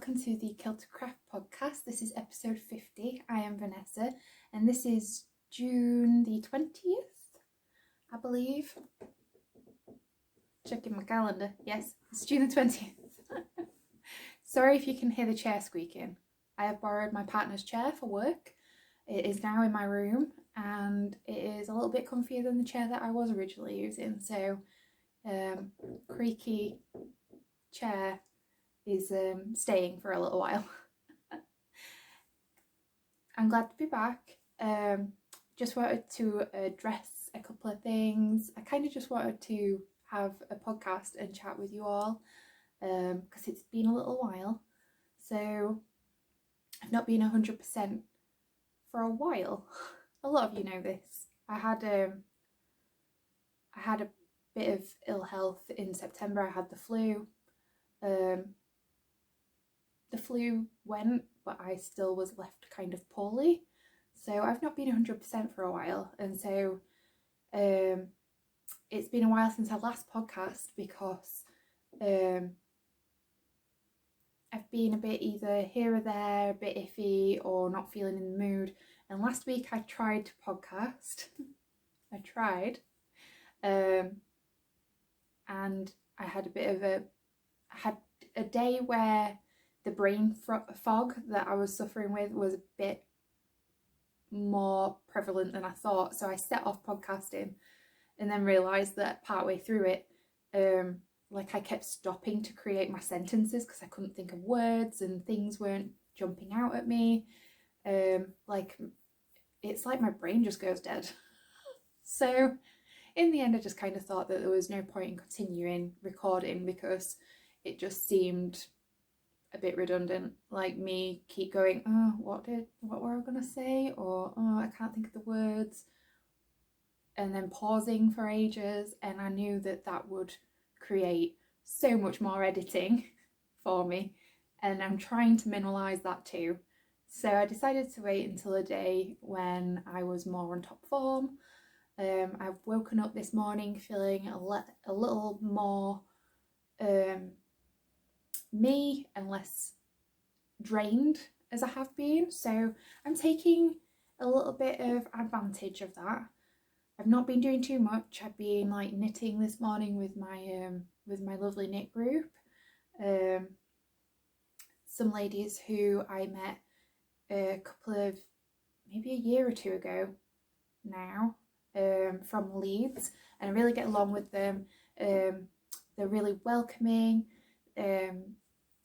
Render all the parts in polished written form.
welcome to the Killtocraft Podcast. This is episode 50. I am Vanessa, and this is June the 20th, I believe. Checking my calendar. Yes, it's June the 20th. Sorry if you can hear the chair squeaking. I have borrowed my partner's chair for work. It is now in my room, and it is a little bit comfier than the chair that I was originally using. So, creaky chair is staying for a little while. I'm glad to be back. Just wanted to address a couple of things. I kind of just wanted to have a podcast and chat with you all because it's been a little while. So I've not been 100% for a while. A lot of you know this. I had a bit of ill health in September. I had the flu. The flu went, but I still was left kind of poorly. So I've not been 100% for a while. And so it's been a while since our last podcast because I've been a bit either here or there, a bit iffy or not feeling in the mood. And last week I tried to podcast. I tried. And I had a day where the brain fog that I was suffering with was a bit more prevalent than I thought. So I set off podcasting and then realised that partway through it, I kept stopping to create my sentences because I couldn't think of words and things weren't jumping out at me. It's like my brain just goes dead. So in the end, I just kind of thought that there was no point in continuing recording because it just seemed a bit redundant, like me keep going, oh, what were I gonna say, or oh, I can't think of the words, and then pausing for ages. And I knew that would create so much more editing for me, and I'm trying to minimise that too. So I decided to wait until a day when I was more on top form. I've woken up this morning feeling a little more me and less drained as I have been. So I'm taking a little bit of advantage of that. I've not been doing too much. I've been knitting this morning with my lovely knit group. Some ladies who I met a couple of maybe a year or two ago now, from Leeds, and I really get along with them. They're really welcoming.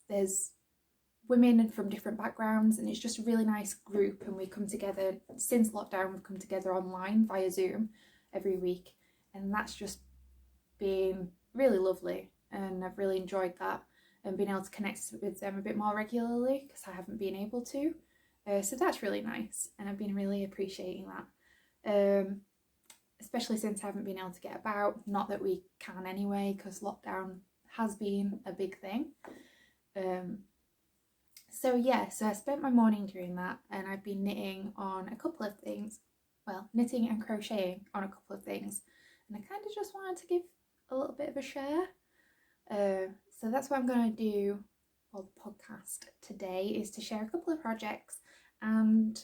There's women from different backgrounds, and it's just a really nice group, and we come together since lockdown. We've come together online via Zoom every week, and that's just been really lovely, and I've really enjoyed that and being able to connect with them a bit more regularly because I haven't been able to. So that's really nice, and I've been really appreciating that, especially since I haven't been able to get about. Not that we can anyway, because lockdown has been a big thing. So I spent my morning doing that, and I've been knitting on a couple of things. Well, knitting and crocheting on a couple of things, and I kind of just wanted to give a little bit of a share. So that's what I'm going to do for the podcast today, is to share a couple of projects and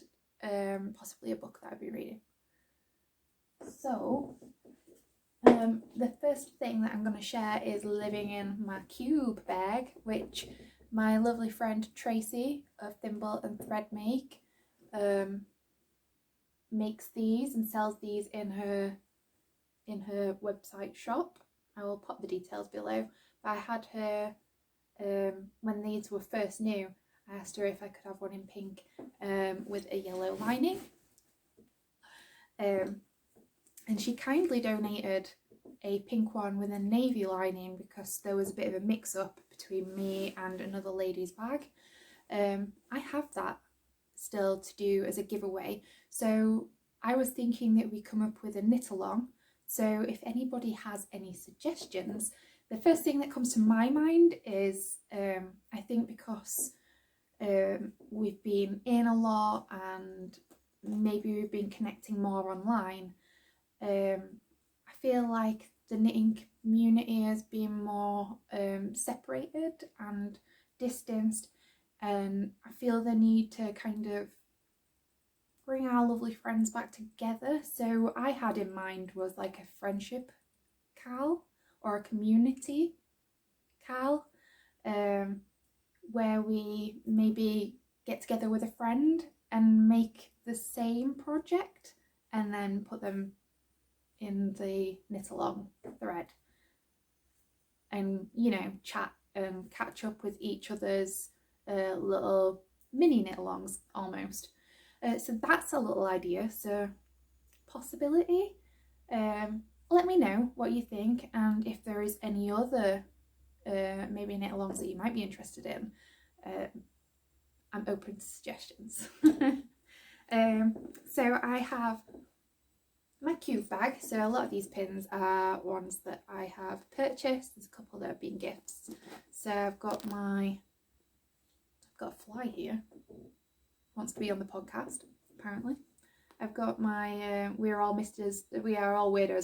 possibly a book that I've been reading. So the first thing that I'm going to share is living in my cube bag, which my lovely friend Tracy of Thimble and Thread makes these and sells these in her website shop. I will pop the details below. But I had her, when these were first new, I asked her if I could have one in pink with a yellow lining. And she kindly donated a pink one with a navy lining because there was a bit of a mix-up between me and another lady's bag. I have that still to do as a giveaway. So I was thinking that we come up with a knit-along. So if anybody has any suggestions, the first thing that comes to my mind is, I think because we've been in a lot and maybe we've been connecting more online, I feel like the knitting community has been more separated and distanced, and I feel the need to kind of bring our lovely friends back together. So I had in mind was like a friendship cal or a community cal, where we maybe get together with a friend and make the same project and then put them in the knit along thread and, you know, chat and catch up with each other's little mini knit alongs almost. So that's a little idea, so possibility. Let me know what you think, and if there is any other maybe knit alongs that you might be interested in. I'm open to suggestions. So I have my cube bag. So a lot of these pins are ones that I have purchased. There's a couple that have been gifts. So I've got a fly here. Wants to be on the podcast, apparently. I've got my we are all Misters Weirdo.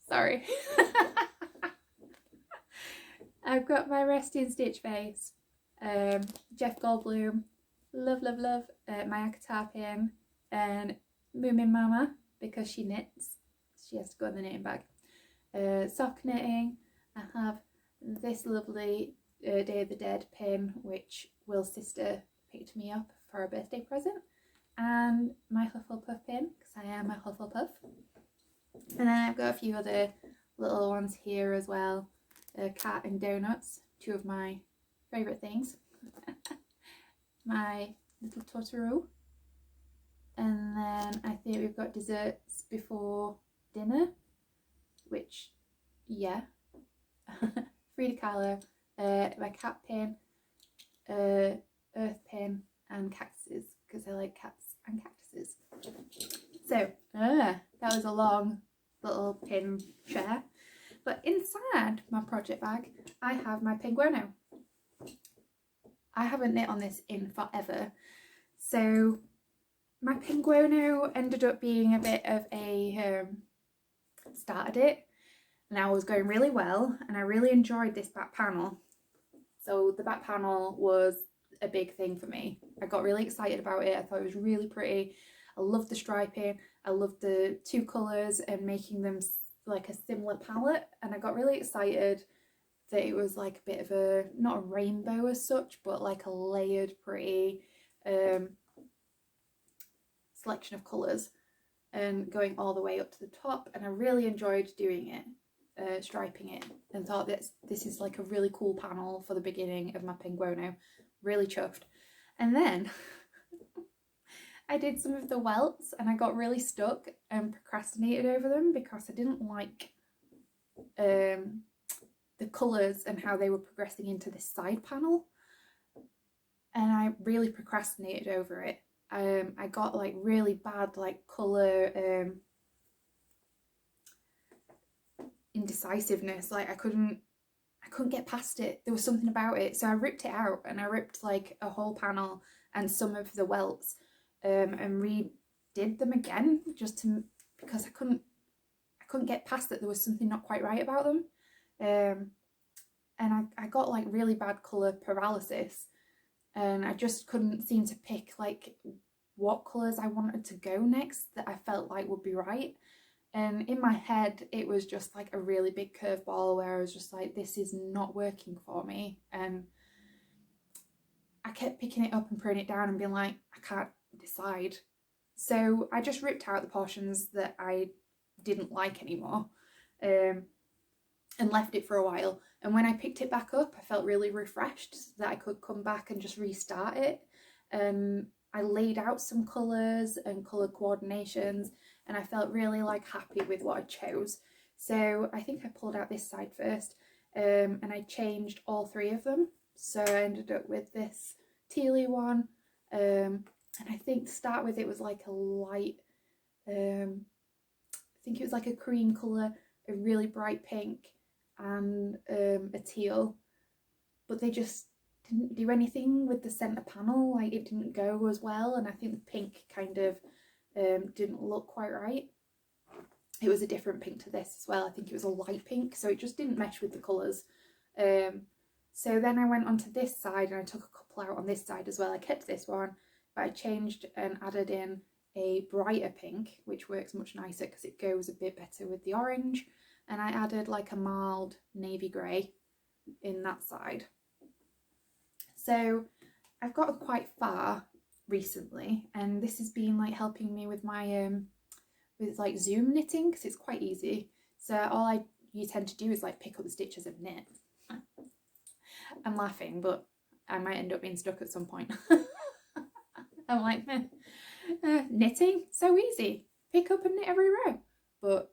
Sorry. I've got my resting stitch face, Jeff Goldblum, love, my Akatar pin, and Moomin Mama, because she knits. She has to go in the knitting bag. Sock knitting. I have this lovely Day of the Dead pin, which Will's sister picked me up for a birthday present, and my Hufflepuff pin, because I am a Hufflepuff. And then I've got a few other little ones here as well. Cat and donuts, two of my favourite things. My little Totoro. And then I think we've got desserts before dinner, which, yeah. Frida Kahlo, my cat pin, earth pin, and cactuses, because I like cats and cactuses. So, that was a long little pin share. But inside my project bag, I have my Pengueno. I haven't knit on this in forever. So my Pengueno ended up being a bit of a, started it, and I was going really well, and I really enjoyed this back panel. So the back panel was a big thing for me. I got really excited about it. I thought it was really pretty. I loved the striping. I loved the two colours and making them like a similar palette, and I got really excited that it was like a bit of a, not a rainbow as such, but like a layered pretty selection of colours and going all the way up to the top, and I really enjoyed doing it, striping it, and thought this is like a really cool panel for the beginning of my Pengueno. Really chuffed. And then I did some of the welts and I got really stuck and procrastinated over them because I didn't like the colours and how they were progressing into this side panel, and I really procrastinated over it. I got like really bad like colour indecisiveness. Like I couldn't get past it. There was something about it, so I ripped it out, and I ripped like a whole panel and some of the welts, and redid them again because I couldn't get past that there was something not quite right about them, and I got like really bad colour paralysis, and I just couldn't seem to pick like what colours I wanted to go next that I felt like would be right. And in my head it was just like a really big curveball where I was just like, this is not working for me, and I kept picking it up and putting it down and being like, I can't decide. So I just ripped out the portions that I didn't like anymore, and left it for a while. And when I picked it back up, I felt really refreshed that I could come back and just restart it. I laid out some colours and colour coordinations, and I felt really like happy with what I chose. So I think I pulled out this side first, and I changed all three of them. So I ended up with this tealy one, and I think to start with it was like a light, I think it was like a cream colour, a really bright pink, and a teal, but they just didn't do anything with the centre panel. Like it didn't go as well, and I think the pink kind of didn't look quite right. it was a different pink to this as well. I think it was a light pink, so it just didn't mesh with the colours. So then I went onto this side and I took a couple out on this side as well. I kept this one, but I changed and added in a brighter pink, which works much nicer because it goes a bit better with the orange. And I added like a mild navy grey in that side. So I've got quite far recently, and this has been like helping me with my with like Zoom knitting, because it's quite easy. So all you tend to do is like pick up the stitches and knit. I'm laughing, but I might end up being stuck at some point. I'm like, knitting, so easy. Pick up and knit every row. But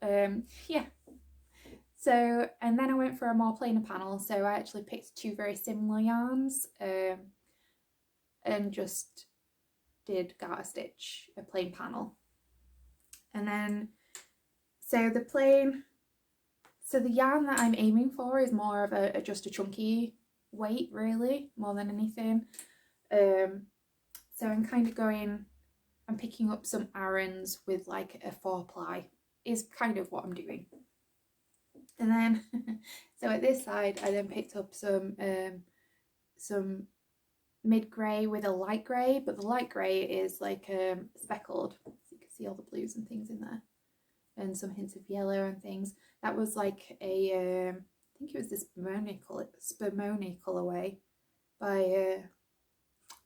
yeah. So, and then I went for a more plainer panel. So I actually picked two very similar yarns and just did garter stitch a plain panel. And then, so the yarn that I'm aiming for is more of just a chunky weight, really, more than anything. So I'm kind of I'm picking up some Arons with like a 4-ply is kind of what I'm doing. And then, so at this side, I then picked up some mid-grey with a light grey, but the light grey is like speckled, so you can see all the blues and things in there, and some hints of yellow and things. That was like I think it was this Spumoni colourway by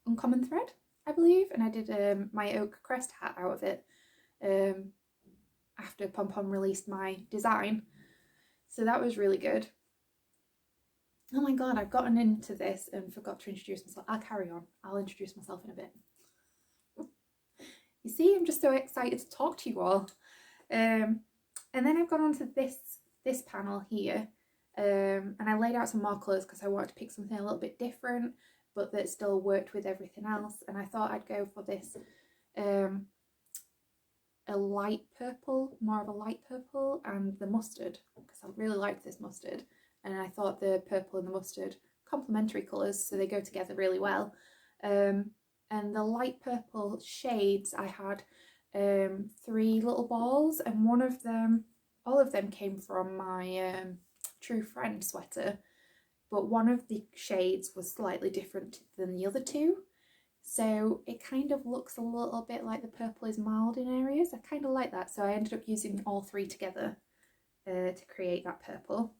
Uncommon Thread, I believe, and I did my oak crest hat out of it after Pom Pom released my design. So that was really good. Oh my god, I've gotten into this and forgot to introduce myself. I'll carry on. I'll introduce myself in a bit. You see, I'm just so excited to talk to you all. And then I've gone on to this panel here. And I laid out some more colours because I wanted to pick something a little bit different, but that still worked with everything else. And I thought I'd go for this a light purple, more of a light purple, and the mustard, because I really liked this mustard, and I thought the purple and the mustard complementary colours, so they go together really well. And the light purple shades, I had 3 little balls, and all of them came from my True Friend sweater, but one of the shades was slightly different than the other 2. So it kind of looks a little bit like the purple is mild in areas. I kind of like that. So I ended up using all 3 together to create that purple.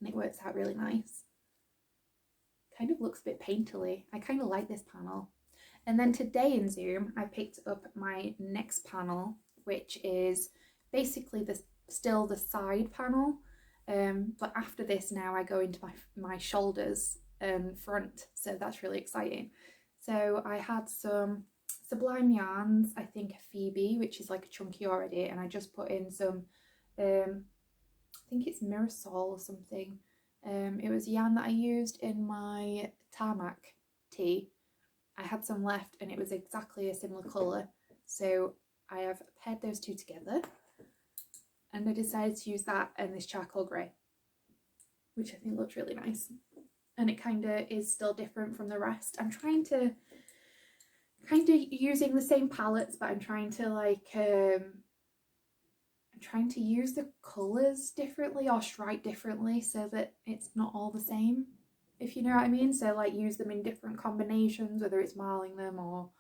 And it works out really nice. Kind of looks a bit painterly. I kind of like this panel. And then today in Zoom, I picked up my next panel, which is basically still the side panel. But after this now I go into my shoulders and front. So that's really exciting. So I had some Sublime yarns, I think a Phoebe, which is like a chunky already, and I just put in some, I think it's Mirasol or something. It was yarn that I used in my tarmac tee. I had some left and it was exactly a similar colour. So I have paired those 2 together, and I decided to use that and this charcoal grey, which I think looks really nice. And it kind of is still different from the rest. I'm trying to kind of using the same palettes, but I'm trying to like I'm trying to use the colours differently or stripe differently so that it's not all the same, if you know what I mean. So like use them in different combinations, whether it's marling them or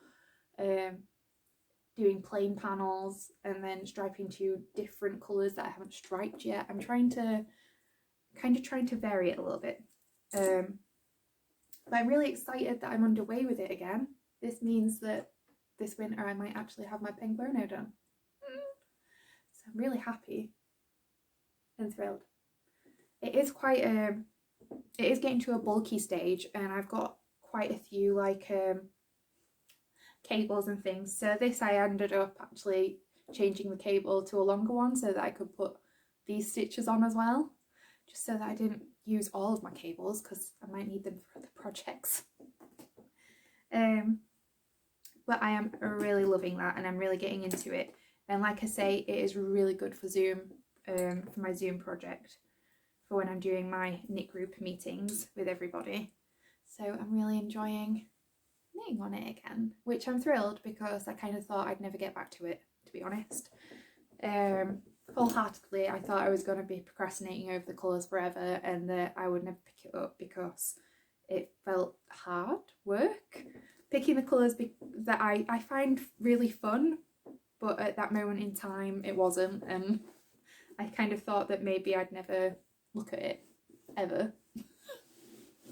doing plain panels and then striping 2 different colours that I haven't striped yet. I'm trying to vary it a little bit. But I'm really excited that I'm underway with it again. This means that this winter I might actually have my Pengueno done. So I'm really happy and thrilled. It is it is getting to a bulky stage, and I've got quite a few like cables and things. So this I ended up actually changing the cable to a longer one so that I could put these stitches on as well, just so that I didn't use all of my cables because I might need them for other projects. But I am really loving that, and I'm really getting into it. And like I say, it is really good for Zoom, for my Zoom project, for when I'm doing my knit group meetings with everybody. So I'm really enjoying knitting on it again, which I'm thrilled because I kind of thought I'd never get back to it, to be honest. Wholeheartedly, I thought I was going to be procrastinating over the colours forever and that I would never pick it up because it felt hard work. Picking the colours that I find really fun, but at that moment in time it wasn't, and I kind of thought that maybe I'd never look at it ever.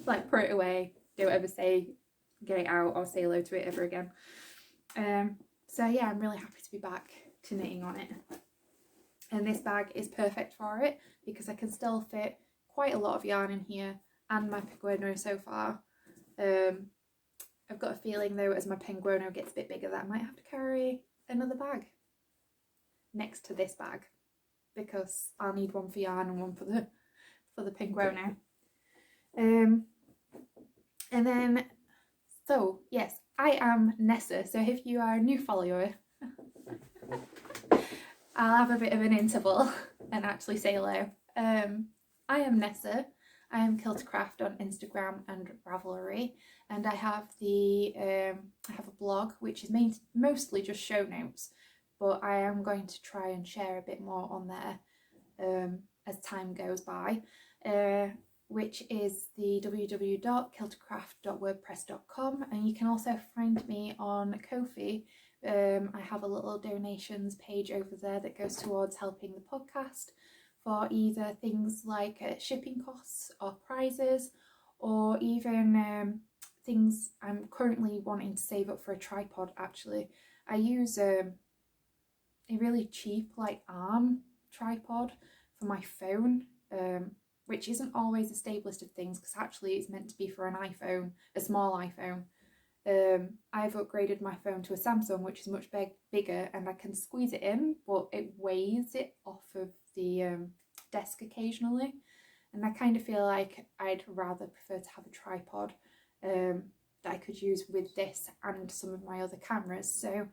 Like, throw it away, don't ever get it out or say hello to it ever again. So yeah, I'm really happy to be back to knitting on it. And this bag is perfect for it because I can still fit quite a lot of yarn in here and my Pengueno so far. I've got a feeling though, as my Pengueno gets a bit bigger, that I might have to carry another bag next to this bag because I'll need one for yarn and one for the Pengueno. And then, so yes, I am Nessa. So if you are a new follower, I'll have a bit of an interval and actually say hello. I am Nessa. I am Killtocraft on Instagram and Ravelry, and I have a blog which is mostly just show notes, but I am going to try and share a bit more on there as time goes by, which is the www.killtocraft.wordpress.com, and you can also find me on Ko-fi. I have a little donations page over there that goes towards helping the podcast for either things like shipping costs or prizes, or even things I'm currently wanting to save up for a tripod. Actually, I use a really cheap like arm tripod for my phone, which isn't always the stablest of things because actually it's meant to be for an iPhone, a small iPhone. I've upgraded my phone to a Samsung, which is much bigger, and I can squeeze it in, but it weighs it off of the desk occasionally, and I kind of feel like I'd rather prefer to have a tripod that I could use with this and some of my other cameras. So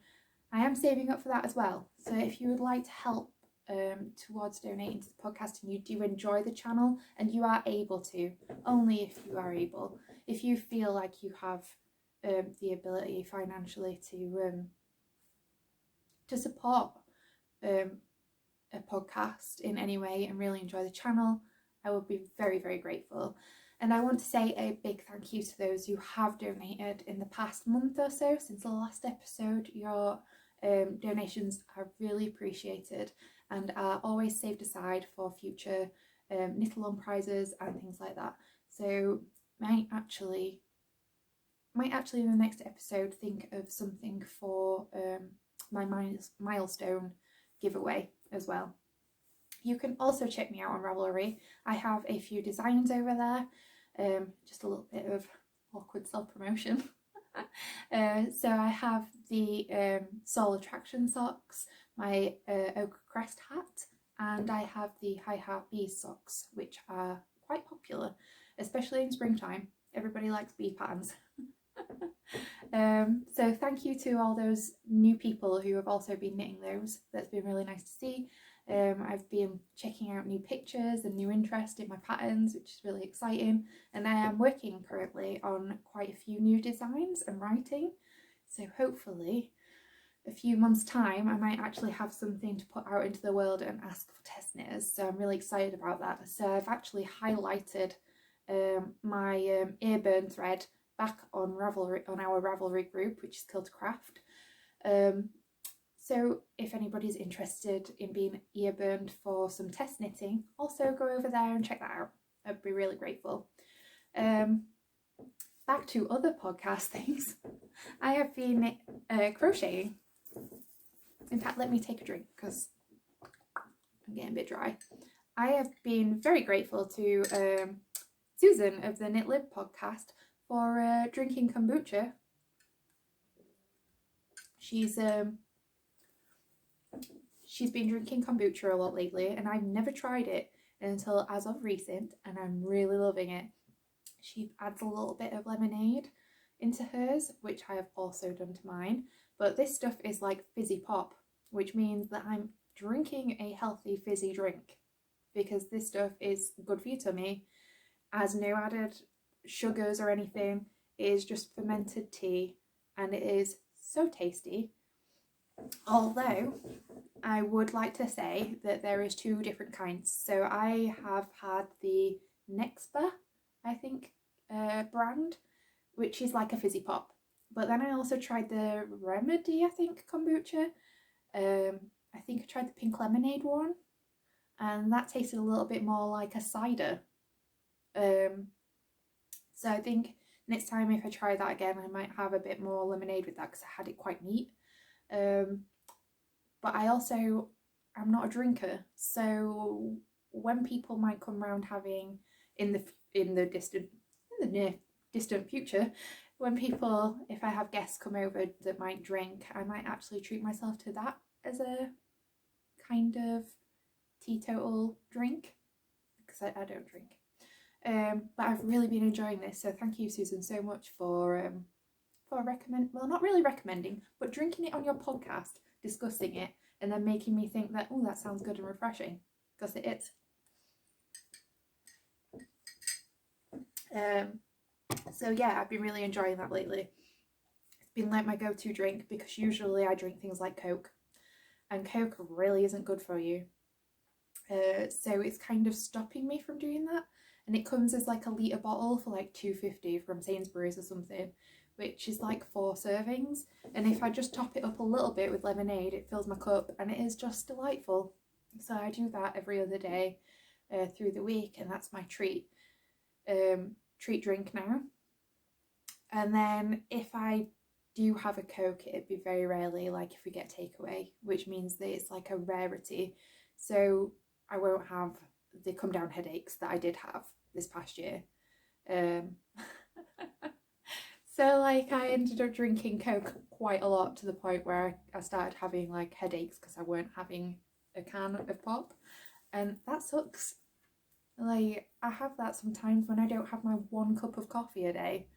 I am saving up for that as well. So if you would like to help towards donating to the podcast and you do enjoy the channel, and you are able to, only if you are able, if you feel like you have the ability financially to support a podcast in any way and really enjoy the channel, I would be very, very grateful. And I want to say a big thank you to those who have donated in the past month or so since the last episode. Your donations are really appreciated and are always saved aside for future knit-along prizes and things like that. So might actually in the next episode think of something for my milestone giveaway as well. You can also check me out on Ravelry. I have a few designs over there, just a little bit of awkward self-promotion. So I have the Soul Attraction socks, my Ochre Crest hat, and I have the High Heart Bees socks, which are quite popular, especially in springtime. Everybody likes bee patterns. So thank you to all those new people who have also been knitting those. That's been really nice to see. I've been checking out new pictures and new interest in my patterns, which is really exciting, and I am working currently on quite a few new designs and writing, so hopefully a few months time I might actually have something to put out into the world and ask for test knitters, so I'm really excited about that. So I've actually highlighted my earburn thread back on Ravelry, on our Ravelry group, which is Killtocraft. So if anybody's interested in being ear burned for some test knitting, also go over there and check that out. I'd be really grateful. Back to other podcast things. I have been crocheting. In fact, let me take a drink because I'm getting a bit dry. I have been very grateful to Susan of the Knit Lib podcast for drinking kombucha. She's been drinking kombucha a lot lately, and I've never tried it until as of recent, and I'm really loving it. She adds a little bit of lemonade into hers, which I have also done to mine, but this stuff is like fizzy pop, which means that I'm drinking a healthy fizzy drink because this stuff is good for your tummy, has no added sugars or anything. It is just fermented tea and it is so tasty. Although I would like to say that there is 2 different kinds. So I have had the Nexpa, I think, brand, which is like a fizzy pop. But then I also tried the Remedy, I think, kombucha. I think I tried the pink lemonade one, and that tasted a little bit more like a cider. So I think next time if I try that again, I might have a bit more lemonade with that because I had it quite neat. But I'm not a drinker, so when people might come around having in the near distant future, if I have guests come over that might drink, I might actually treat myself to that as a kind of teetotal drink, because I don't drink. But I've really been enjoying this, so thank you, Susan, so much for not really recommending, but drinking it on your podcast, discussing it, and then making me think that, oh, that sounds good and refreshing, because it is. So yeah, I've been really enjoying that lately. It's been like my go-to drink, because usually I drink things like Coke, and Coke really isn't good for you. So it's kind of stopping me from doing that. And it comes as like a litre bottle for like £2.50 from Sainsbury's or something, which is like 4 servings. And if I just top it up a little bit with lemonade, it fills my cup, and it is just delightful. So I do that every other day through the week, and that's my treat drink now. And then if I do have a Coke, it'd be very rarely, like if we get takeaway, which means that it's like a rarity. So I won't have the come down headaches that I did have this past year. So like I ended up drinking Coke quite a lot, to the point where I started having like headaches because I weren't having a can of pop, and that sucks. Like I have that sometimes when I don't have my 1 cup of coffee a day.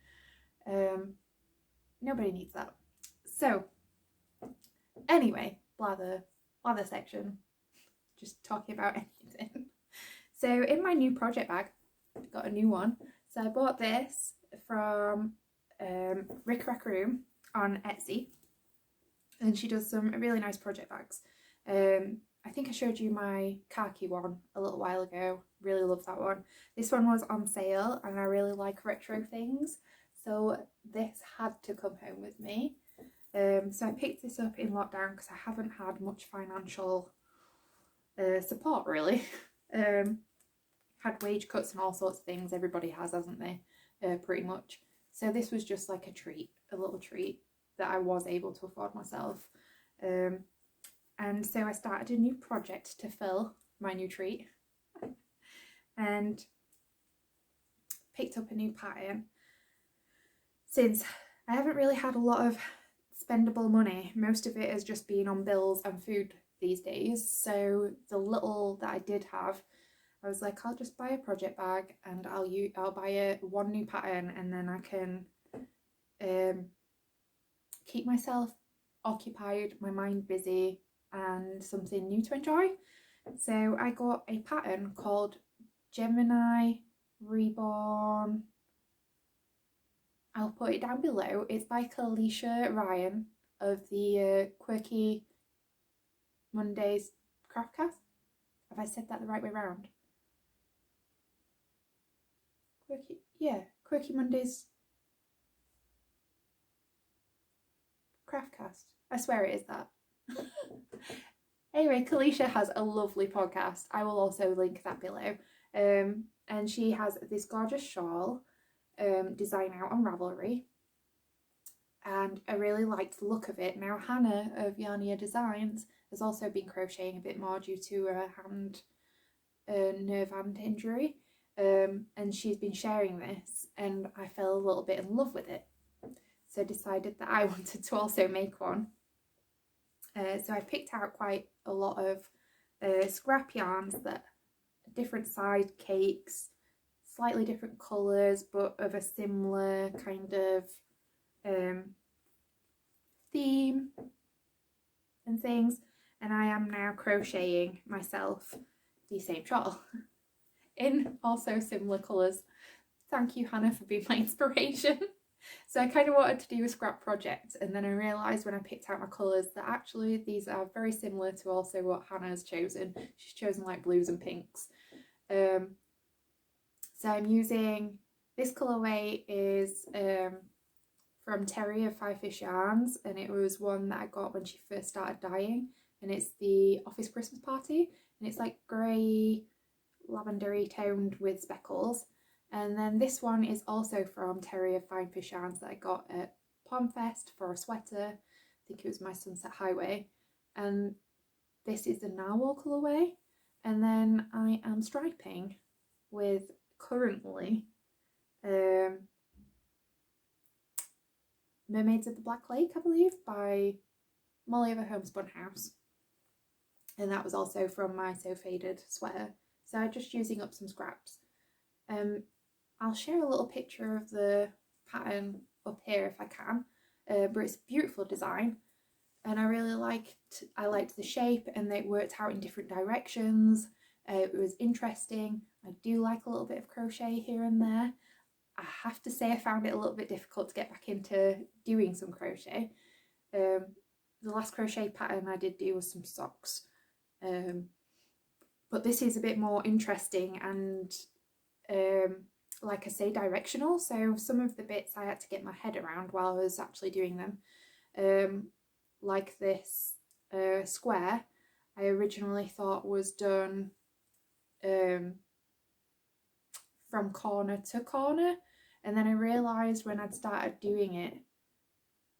Nobody needs that. So anyway, blather section, just talking about anything. So in my new project bag, I've got a new one. So I bought this from Rick Raccoon on Etsy, and she does some really nice project bags. I think I showed you my khaki one a little while ago. Really love that one. This one was on sale, and I really like retro things, so this had to come home with me. So I picked this up in lockdown because I haven't had much financial support really. Had wage cuts and all sorts of things. Everybody has, hasn't they? Pretty much. So this was just like a little treat that I was able to afford myself. And so I started a new project to fill my new treat, and picked up a new pattern. Since I haven't really had a lot of spendable money, most of it has just been on bills and food these days. So the little that I did have, I was like, I'll just buy a project bag, and I'll buy one new pattern, and then I can keep myself occupied, my mind busy, and something new to enjoy. So I got a pattern called Gemini Reborn. I'll put it down below. It's by Caleisha Ryan of the Quirky Mondays Craftcast. Have I said that the right way around? Quirky Mondays Craftcast. I swear it is that. Anyway, Caleisha has a lovely podcast. I will also link that below. And she has this gorgeous shawl design out on Ravelry, and I really liked the look of it. Now Hannah of Yarnia Designs has also been crocheting a bit more due to a nerve and injury, and she's been sharing this, and I fell a little bit in love with it, so I decided that I wanted to also make one. So I picked out quite a lot of scrap yarns that different sized cakes, slightly different colours, but of a similar kind of theme and things, and I am now crocheting myself the same shawl in also similar colours. Thank you, Hannah, for being my inspiration. So I kind of wanted to do a scrap project, and then I realised when I picked out my colours that actually these are very similar to also what Hannah's chosen. She's chosen like blues and pinks. So I'm using, this colourway is from Terry of Five Fish Yarns, and it was one that I got when she first started dyeing, and it's the Office Christmas Party, and it's like grey lavendery toned with speckles. And then this one is also from Terry of Fine Fish Yarns that I got at Pomfest for a sweater. I think it was my Sunset Highway. And this is the Narwhal colourway. And then I am striping with currently Mermaids of the Black Lake, I believe, by Molly of a Homespun House. And that was also from my So Faded sweater. So I'm just using up some scraps. I'll share a little picture of the pattern up here if I can, but it's a beautiful design, and I really liked the shape, and it worked out in different directions. It was interesting. I do like a little bit of crochet here and there. I have to say I found it a little bit difficult to get back into doing some crochet. The last crochet pattern I did do was some socks, but this is a bit more interesting and like I say, directional. So some of the bits I had to get my head around while I was actually doing them. Like this square, I originally thought was done from corner to corner, and then I realised when I'd started doing it,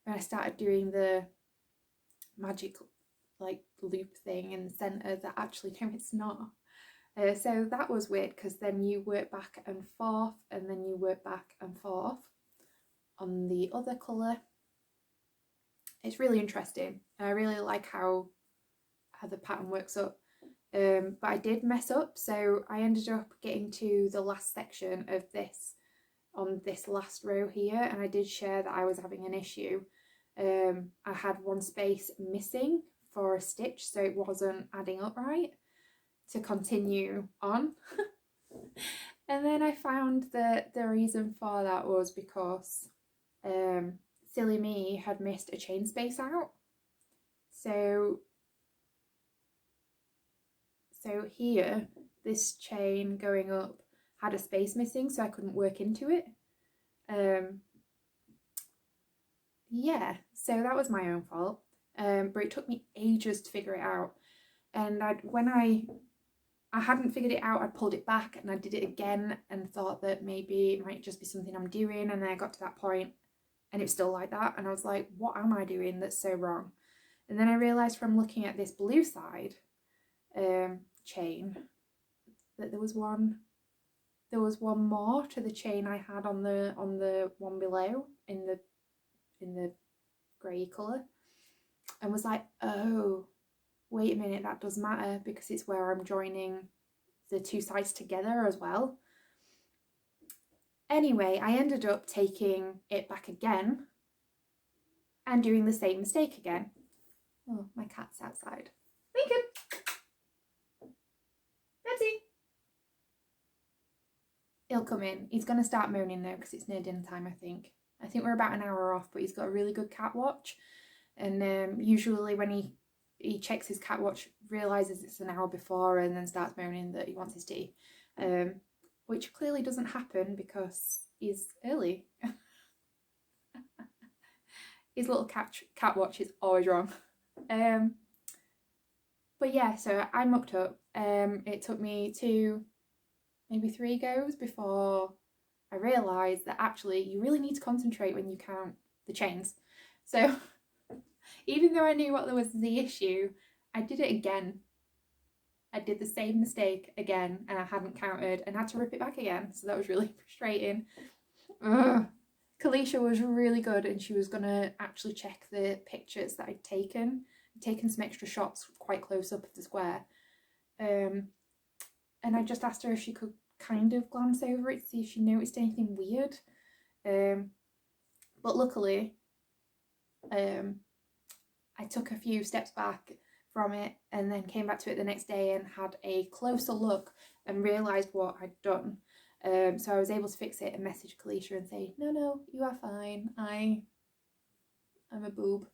when I started doing the magic like loop thing in the centre, that actually no, it's not. So that was weird, because then you work back and forth, and then you work back and forth on the other colour. It's really interesting. I really like how the pattern works up. But I did mess up, so I ended up getting to the last section of this on this last row here, and I did share that I was having an issue. I had one space missing for a stitch, so it wasn't adding up right to continue on. And then I found that the reason for that was because silly me had missed a chain space out. So here, this chain going up had a space missing, so I couldn't work into it. Yeah, so that was my own fault. But it took me ages to figure it out. And when I hadn't figured it out, I pulled it back and I did it again and thought that maybe it might just be something I'm doing. And then I got to that point and it was still like that. And I was like, what am I doing that's so wrong? And then I realised from looking at this blue side chain that there was one more to the chain I had on the one below in the grey colour, and was like, oh, wait a minute, that does matter, because it's where I'm joining the two sides together as well. Anyway, I ended up taking it back again and doing the same mistake again. Oh, my cat's outside. Lincoln! Betty! He'll come in. He's going to start moaning though, because it's near dinner time, I think. I think we're about an hour off, but he's got a really good cat watch. And usually when he checks his cat watch, realises it's an hour before, and then starts moaning that he wants his tea, which clearly doesn't happen because he's early. His little cat watch is always wrong. But yeah, so I mucked up. It took me 2, maybe 3 goes before I realised that actually you really need to concentrate when you count the chains. So even though I knew what was the issue, I did it again. I did the same mistake again, and I hadn't counted and had to rip it back again. So that was really frustrating. Ugh. Caleisha was really good, and she was going to actually check the pictures that I'd taken. I'd taken some extra shots quite close up of the square. And I just asked her if she could kind of glance over it, see if she noticed anything weird. But luckily, I took a few steps back from it and then came back to it the next day and had a closer look and realised what I'd done. So I was able to fix it and message Caleisha and say, no, you are fine. I'm a boob.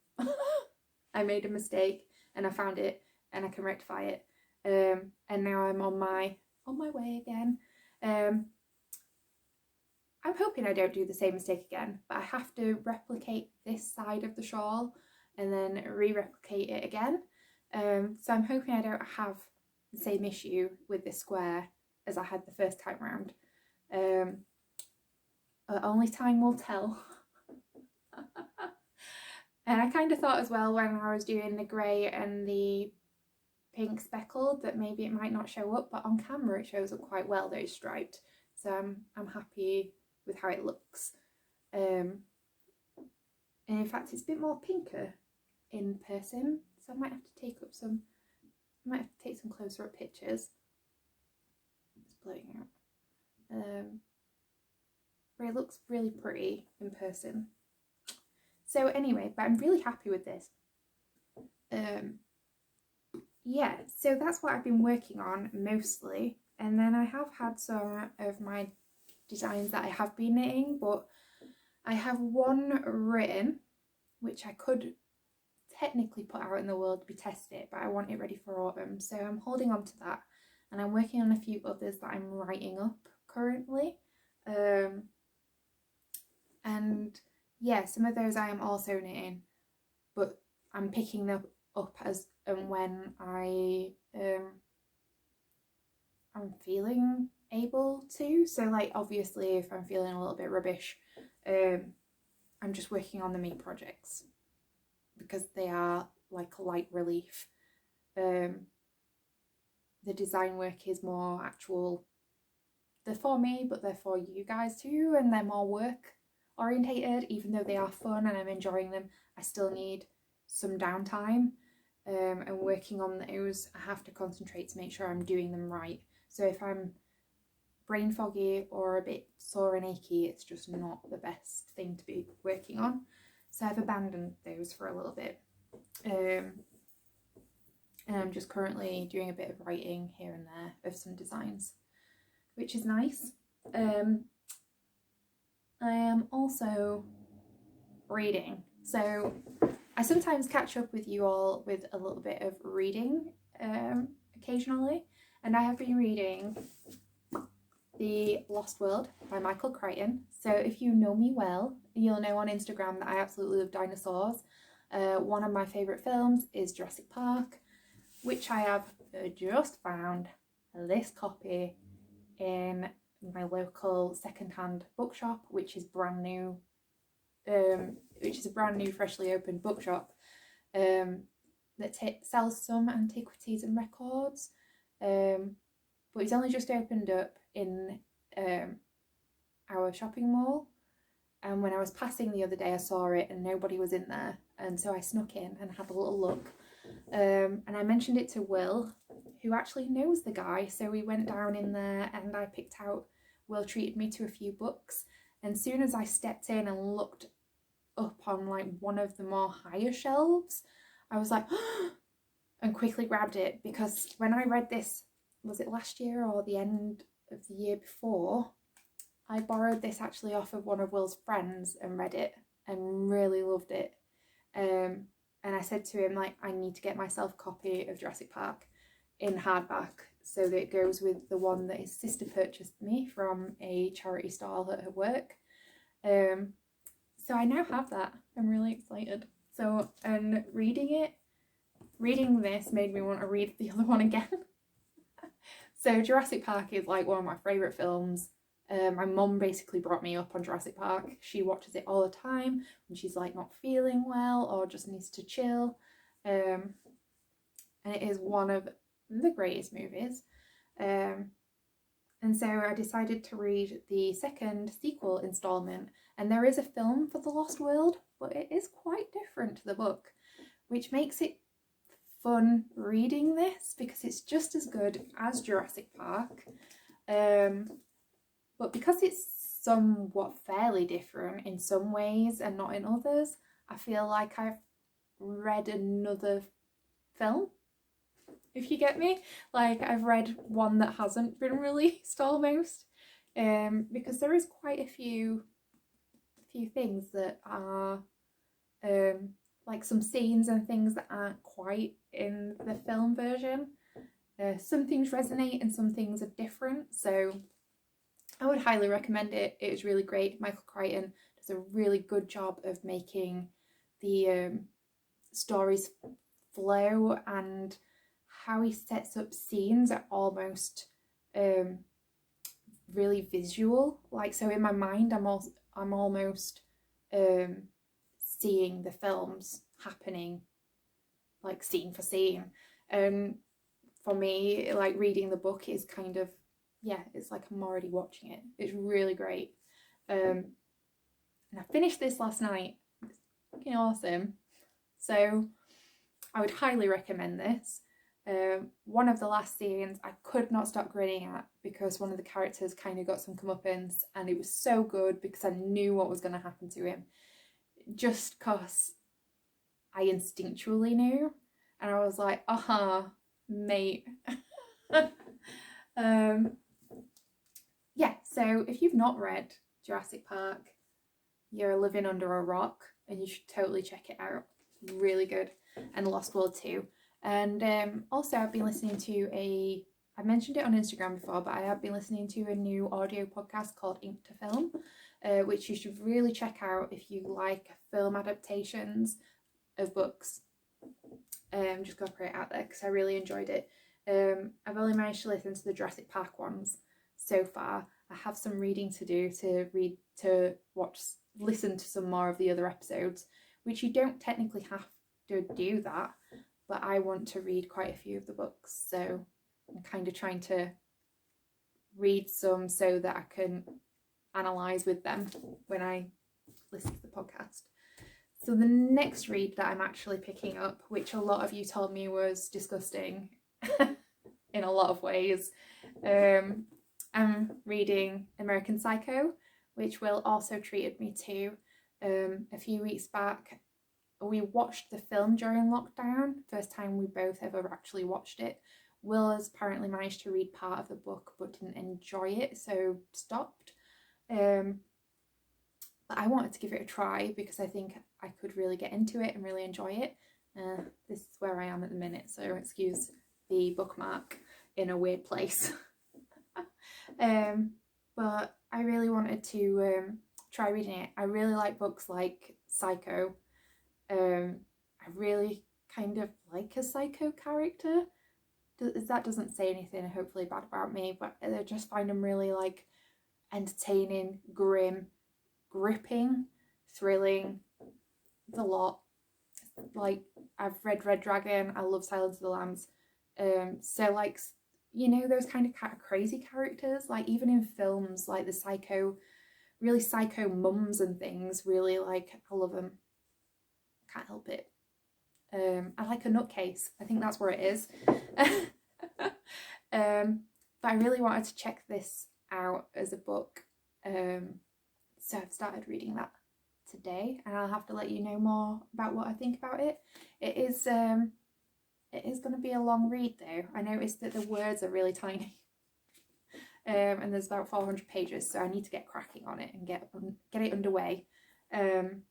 I made a mistake and I found it and I can rectify it. And now I'm on my way again. I'm hoping I don't do the same mistake again, but I have to replicate this side of the shawl and then re-replicate it again. So I'm hoping I don't have the same issue with this square as I had the first time round. Only time will tell. And I kind of thought as well when I was doing the grey and the pink speckled that maybe it might not show up, but on camera it shows up quite well that it's striped. So I'm happy with how it looks. And in fact it's a bit more pinker in person, so I might have to take some closer up pictures. It's blowing out. But it looks really pretty in person. So anyway, but I'm really happy with this. Yeah, so that's what I've been working on mostly. And then I have had some of my designs that I have been knitting, but I have one written, which I could technically put out in the world to be tested, but I want it ready for autumn. So I'm holding on to that. And I'm working on a few others that I'm writing up currently. And yeah, some of those I am also knitting, but I'm picking them up as and when I'm feeling able to. So like obviously if I'm feeling a little bit rubbish, I'm just working on the me projects because they are like a light relief. The design work is more actual, they're for me, but they're for you guys too, and they're more work orientated. Even though they are fun and I'm enjoying them, I still need some downtime, and working on those I have to concentrate to make sure I'm doing them right. So if I'm brain foggy or a bit sore and achy, it's just not the best thing to be working on. So I've abandoned those for a little bit, and I'm just currently doing a bit of writing here and there of some designs, which is nice. I am also reading, so I sometimes catch up with you all with a little bit of reading occasionally, and I have been reading The Lost World by Micheal Crichton. So if you know me well, you'll know on Instagram that I absolutely love dinosaurs. One of my favourite films is Jurassic Park, which I have just found this copy in my local second-hand bookshop, which is brand new, which is a brand new freshly opened bookshop that sells some antiquities and records, but it's only just opened up in our shopping mall, and when I was passing the other day I saw it and nobody was in there, and so I snuck in and had a little look, and I mentioned it to Will, who actually knows the guy, so we went down in there and I picked out, Will treated me to a few books, and soon as I stepped in and looked up on like one of the more higher shelves, I was like and quickly grabbed it, because when I read this, was it last year or the end of the year before, I borrowed this actually off of one of Will's friends and read it and really loved it, and I said to him, like, I need to get myself a copy of Jurassic Park in hardback so that it goes with the one that his sister purchased me from a charity stall at her work. So I now have that. I'm really excited. So, and reading this made me want to read the other one again. So Jurassic Park is like one of my favourite films. My mum basically brought me up on Jurassic Park. She watches it all the time when she's like not feeling well or just needs to chill. And it is one of the greatest movies. And so I decided to read the second sequel installment, and there is a film for The Lost World, but it is quite different to the book, which makes it fun reading this because it's just as good as Jurassic Park. But because it's somewhat fairly different in some ways and not in others, I feel like I've read another film, if you get me. Like, I've read one that hasn't been released almost. because there is quite a few things that are like some scenes and things that aren't quite in the film version. Some things resonate and some things are different, so I would highly recommend it. It is really great. Micheal Crichton does a really good job of making the stories flow, and how he sets up scenes are almost really visual. Like, so in my mind, I'm almost seeing the films happening, like scene for scene. And for me, like reading the book is kind of, yeah, it's like I'm already watching it. It's really great. And I finished this last night. It's fucking awesome. So I would highly recommend this. One of the last scenes I could not stop grinning at, because one of the characters kind of got some comeuppance, and it was so good because I knew what was going to happen to him, just because I instinctually knew, and I was like, mate. Yeah, so if you've not read Jurassic Park, you're living under a rock, and you should totally check it out. Really good. And Lost World too. And also I've been listening to I mentioned it on Instagram before, but I have been listening to a new audio podcast called Ink to Film, which you should really check out if you like film adaptations of books. Just go put it out there because I really enjoyed it. I've only managed to listen to the Jurassic Park ones so far. I have some reading to do listen to some more of the other episodes, which you don't technically have to do that, but I want to read quite a few of the books, so I'm kind of trying to read some so that I can analyse with them when I listen to the podcast. So the next read that I'm actually picking up, which a lot of you told me was disgusting in a lot of ways, I'm reading American Psycho, which Will also treated me to. A few weeks back, we watched the film during lockdown, first time we both ever actually watched it. Will has apparently managed to read part of the book but didn't enjoy it, so stopped. But I wanted to give it a try because I think I could really get into it and really enjoy it. This is where I am at the minute, so excuse the bookmark in a weird place. But I really wanted to try reading it. I really like books like Psycho. I really kind of like a psycho character. That doesn't say anything hopefully bad about me, but I just find them really like entertaining, grim, gripping, thrilling. It's a lot. Like, I've read Red Dragon, I love Silence of the Lambs. So like, you know, those kind of crazy characters, like even in films, like the really psycho mums and things, really, like, I love them. Can't help it. I like a nutcase. I think that's where it is. But I really wanted to check this out as a book. So I've started reading that today, and I'll have to let you know more about what I think about it. It is going to be a long read though. I noticed that the words are really tiny. And there's about 400 pages, so I need to get cracking on it and get it underway. It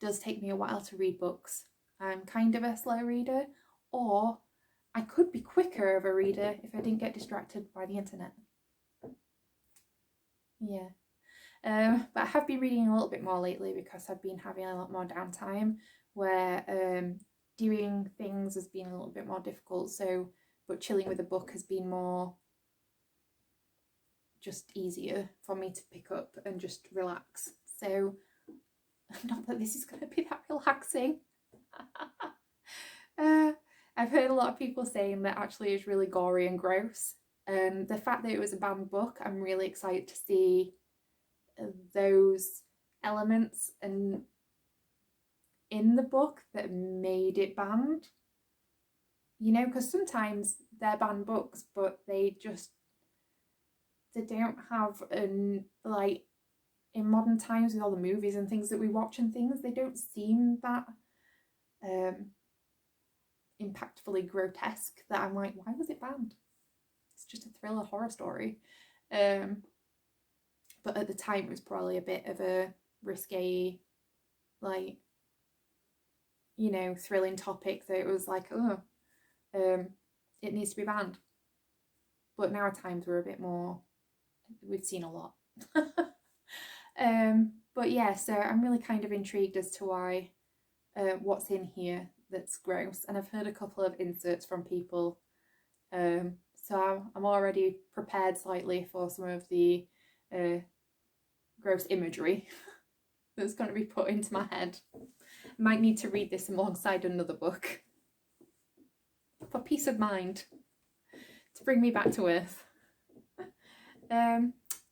does take me a while to read books. I'm kind of a slow reader, or I could be quicker of a reader if I didn't get distracted by the internet. Yeah. But I have been reading a little bit more lately because I've been having a lot more downtime where doing things has been a little bit more difficult. But chilling with a book has been more just easier for me to pick up and just relax. So, not that this is going to be that relaxing. I've heard a lot of people saying that actually it's really gory and gross. And the fact that it was a banned book, I'm really excited to see those elements and in the book that made it banned. You know, because sometimes they're banned books, but they don't have like in modern times with all the movies and things that we watch and things, they don't seem that impactfully grotesque that I'm like, why was it banned? It's just a thriller horror story. but at the time it was probably a bit of a risque, like, you know, thrilling topic that it was like, oh, it needs to be banned. But now at times we're a bit more, we've seen a lot. But yeah, so I'm really kind of intrigued as to why, what's in here that's gross. And I've heard a couple of inserts from people, so I'm already prepared slightly for some of the gross imagery that's going to be put into my head. I might need to read this alongside another book for peace of mind, to bring me back to earth.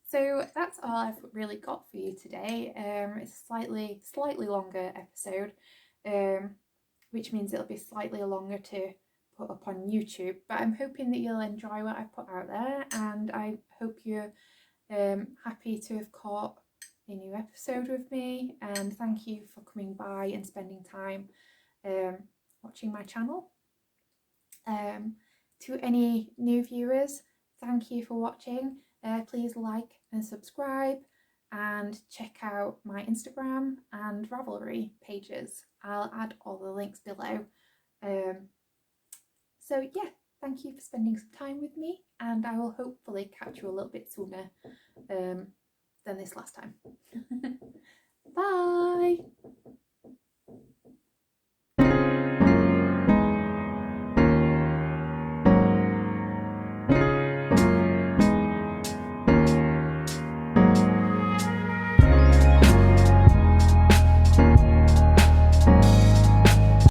So that's all I've really got for you today. It's a slightly longer episode, which means it'll be slightly longer to put up on YouTube, but I'm hoping that you'll enjoy what I've put out there, and I hope you're happy to have caught a new episode with me, and thank you for coming by and spending time watching my channel. To any new viewers, thank you for watching. Please like and subscribe, and check out my Instagram and Ravelry pages. I'll add all the links below. So yeah, thank you for spending some time with me, and I will hopefully catch you a little bit sooner than this last time. Bye!